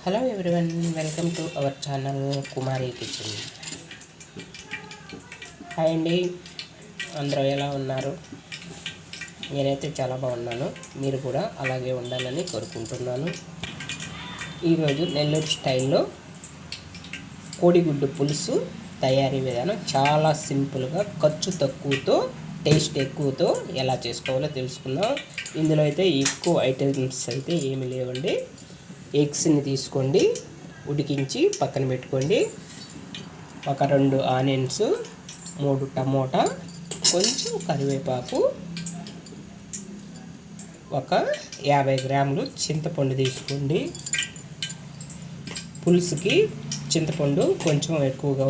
Hello everyone, welcome to our channel Kumari kitchen. Hi అండి, అందరూ ఎలా ఉన్నారు? నేనైతే చాలా బాగున్నాను. మీరు కూడా అలాగే ఉండాలని కోరుకుంటున్నాను. ఈరోజు నెల్లూరు స్టైల్లో కోడిగుడ్డు పులుసు తయారీ విధానం చాలా సింపుల్గా, ఖర్చు తక్కువతో, టేస్ట్ ఎక్కువతో ఎలా చేసుకోవాలో తెలుసుకుందాం. ఇందులో అయితే ఎక్కువ ఐటమ్స్ అయితే ఏమీ లేవండి. ఎగ్స్ని తీసుకోండి, ఉడికించి పక్కన పెట్టుకోండి. ఒక 2 ఆనియన్స్, 3 టమోటా, కొంచెం కరివేపాకు, ఒక 50 గ్రాములు చింతపండు తీసుకోండి. పులుసుకి చింతపండు కొంచెం ఎక్కువగా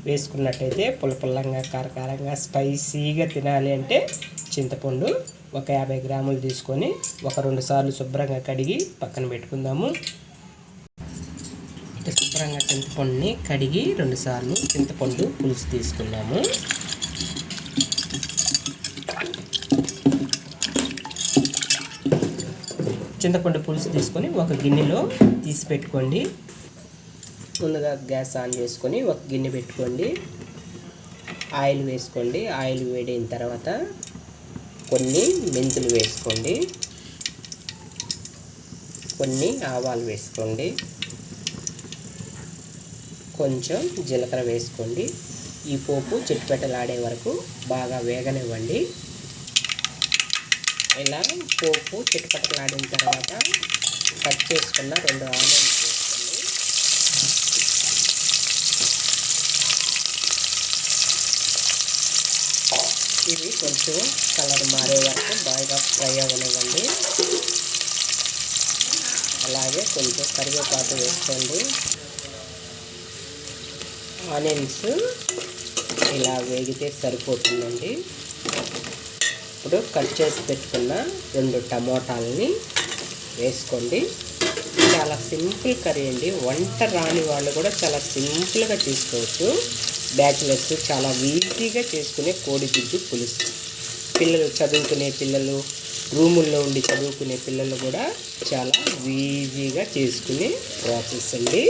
వేసుకున్నట్టయితే పుల్లపుల్లంగా, కారకారంగా, స్పైసీగా తినాలి అంటే చింతపండు ఒక 50 గ్రాములు తీసుకొని ఒక 2 సార్లు శుభ్రంగా కడిగి పక్కన పెట్టుకుందాము. శుభ్రంగా చింతపండుని కడిగి 2 సార్లు చింతపండు పులుసు తీసుకున్నాము. చింతపండు పులుసు తీసుకొని ఒక గిన్నెలో తీసి పెట్టుకోండి. ముందుగా గ్యాస్ ఆన్ చేసుకొని ఒక గిన్నె పెట్టుకోండి. ఆయిల్ వేసుకోండి. ఆయిల్ వేడైన తర్వాత కొన్ని మెంతులు వేసుకోండి, కొన్ని ఆవాలు వేసుకోండి, కొంచెం జీలకర్ర వేసుకోండి. ఈ పోపు చిట్పెట్టలాడే వరకు బాగా వేగనివ్వండి. ఇలా పోపు చిట్పెట్టలాడిన తర్వాత కట్ చేసుకున్న 2 ఆనియన్స్ వేసుకోండి. ఇవి కొంచెం కలర్ మారే వరకు బాగా ఫ్రై అవ్వనివ్వండి. అలాగే కొంచెం కరివేపాకు వేసుకోండి. ఆనియన్స్ ఇలా వేగితే సరిపోతుందండి. ఇప్పుడు కట్ చేసి పెట్టుకున్న 2 టమోటాలని వేసుకోండి. చాలా సింపుల్ కర్రీ అండి. వంట రాని వాళ్ళు కూడా చాలా సింపుల్గా చేసుకోవచ్చు. బ్యాచిలర్స్ చాలా ఈజీగా చేసుకునే కోడిగుడ్డు పులుసు. పిల్లలు చదువుకునే పిల్లలు, రూముల్లో ఉండి చదువుకునే పిల్లలు కూడా చాలా ఈజీగా చేసుకునే ప్రాసెస్ అండి.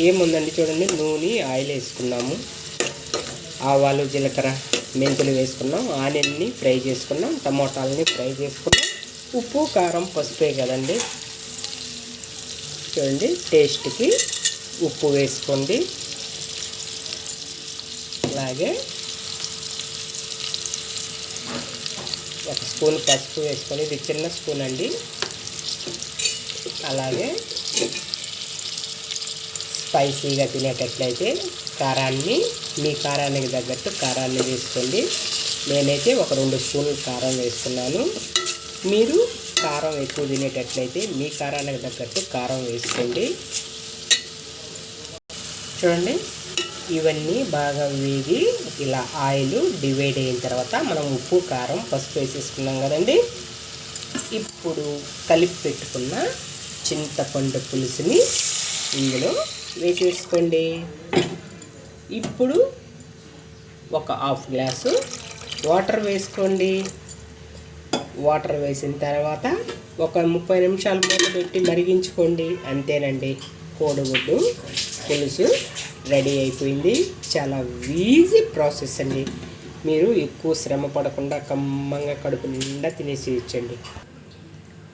ఏముందండి చూడండి, నూనె, ఆయిల్ వేసుకున్నాము, ఆవాలు, జీలకర్ర, మెంతులు వేసుకున్నాం, ఆనియన్ని ఫ్రై చేసుకున్నాం, టమోటాలని ఫ్రై చేసుకున్నాం, ఉప్పు, కారం, పసుపే కదండి. చూడండి, టేస్ట్కి ఉప్పు వేసుకోండి. అలాగే 1 స్పూన్ పసుపు వేసుకొని, ఇది చిన్న స్పూన్ అండి. అలాగే స్పైసీగా తినేటట్లయితే కారాన్ని, మీ కారానికి తగ్గట్టు కారాన్ని వేసుకోండి. నేనైతే ఒక 2 స్పూన్లు కారం వేసుకున్నాను. మీరు కారం ఎక్కువ తినేటట్లయితే మీ కారానికి తగ్గట్టు కారం వేసుకోండి. చూడండి, ఇవన్నీ బాగా వేగి ఇలా ఆయిల్ డివైడ్ అయిన తర్వాత మనం ఉప్పు, కారం, పసుపు వేసేసుకున్నాం కదండి. ఇప్పుడు కలిపి పెట్టుకున్న చింతపండు పులుసుని ఇందులో వేసేసుకోండి. ఇప్పుడు ఒక 1/2 గ్లాసు వాటర్ వేసుకోండి. వాటర్ వేసిన తర్వాత ఒక 30 నిమిషాలు మూత పెట్టి మరిగించుకోండి. అంతేనండి, కోడిగుడ్డు పులుసు రెడీ అయిపోయింది. చాలా ఈజీ ప్రాసెస్ అండి. మీరు ఎక్కువ శ్రమ పడకుండా కమ్మంగా కడుపు నిండా తినేసేయచ్చండి.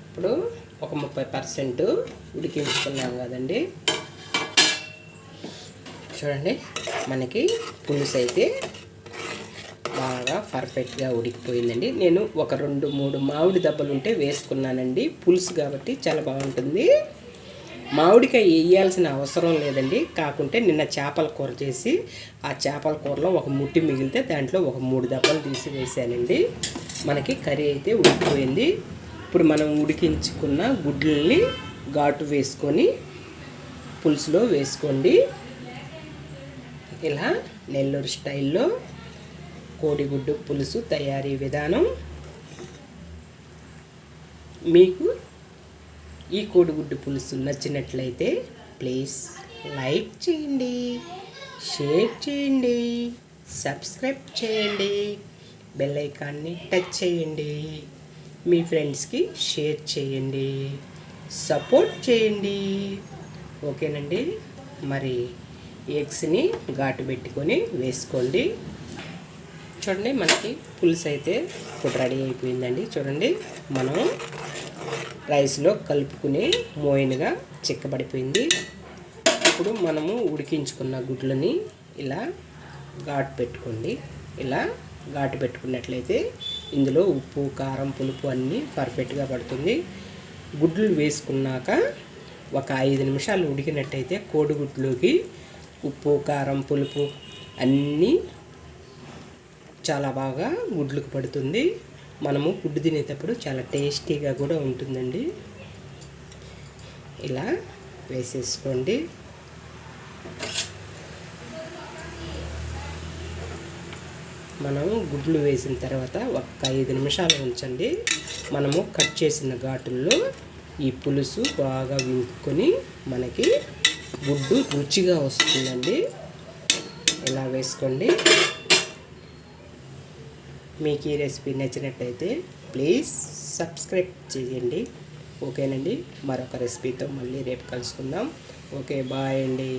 ఇప్పుడు ఒక 30% ఉడికించుకున్నాం కదండి. చూడండి, మనకి పులుసు అయితే బాగా పర్ఫెక్ట్గా ఉడికిపోయిందండి. నేను ఒక 2-3 మామిడి దెబ్బలు ఉంటే వేసుకున్నానండి. పులుసు కాబట్టి చాలా బాగుంటుంది. మామిడికాయ వేయాల్సిన అవసరం లేదండి. కాకుంటే నిన్న చేపల కూర చేసి ఆ చేపల కూరలో ఒక ముట్టి మిగిలితే దాంట్లో ఒక 3 దెబ్బలు తీసి వేసానండి. మనకి కర్రీ అయితే ఉడికిపోయింది. ఇప్పుడు మనం ఉడికించుకున్న గుడ్లని ఘాటు వేసుకొని పులుసులో వేసుకోండి. ఇలా నెల్లూరు స్టైల్లో కోడిగుడ్డు పులుసు తయారీ విధానం. మీకు ఈ కోడిగుడ్డు పులుసు నచ్చినట్లయితే ప్లీజ్ లైక్ చేయండి, షేర్ చేయండి, సబ్స్క్రైబ్ చేయండి, బెల్ ఐకాన్ని టచ్ చేయండి, మీ ఫ్రెండ్స్కి షేర్ చేయండి. సపోర్ట్ చేయండి. ఓకేనండి. మరి ఎగ్స్ని ఘాటు పెట్టుకొని వేసుకోండి. చూడండి, మనకి పులుసు అయితే ఇప్పుడు రెడీ అయిపోయిందండి. చూడండి, మనం రైస్లో కలుపుకుని మోయిన్గా చిక్కబడిపోయింది. ఇప్పుడు మనము ఉడికించుకున్న గుడ్లని ఇలా ఘాటు పెట్టుకోండి. ఇలా ఘాటు పెట్టుకున్నట్లయితే ఇందులో ఉప్పు, కారం, పులుపు అన్నీ పర్ఫెక్ట్గా పడుతుంది. గుడ్లు వేసుకున్నాక ఒక 5 నిమిషాలు ఉడికినట్టయితే కోడిగుడ్లోకి ఉప్పు, కారం, పులుపు అన్నీ చాలా బాగా గుడ్లకు పడుతుంది. మనము గుడ్డు తినేటప్పుడు చాలా టేస్టీగా కూడా ఉంటుందండి. ఇలా వేసేసుకోండి. మనం గుడ్లు వేసిన తర్వాత ఒక 5 నిమిషాలు ఉంచండి. మనము కట్ చేసిన ఘాటుల్లో ఈ పులుసు బాగా వింపుకొని మనకి గుడ్డు రుచిగా వస్తుందండి. ఇలా వేసుకోండి. మీకు ఈ రెసిపీ నచ్చినట్టయితే ప్లీజ్ సబ్స్క్రైబ్ చేయండి. ఓకేనండి. మరొక రెసిపీతో మళ్ళీ రేపు కలుసుకుందాం. ఓకే, బాయ్ అండి.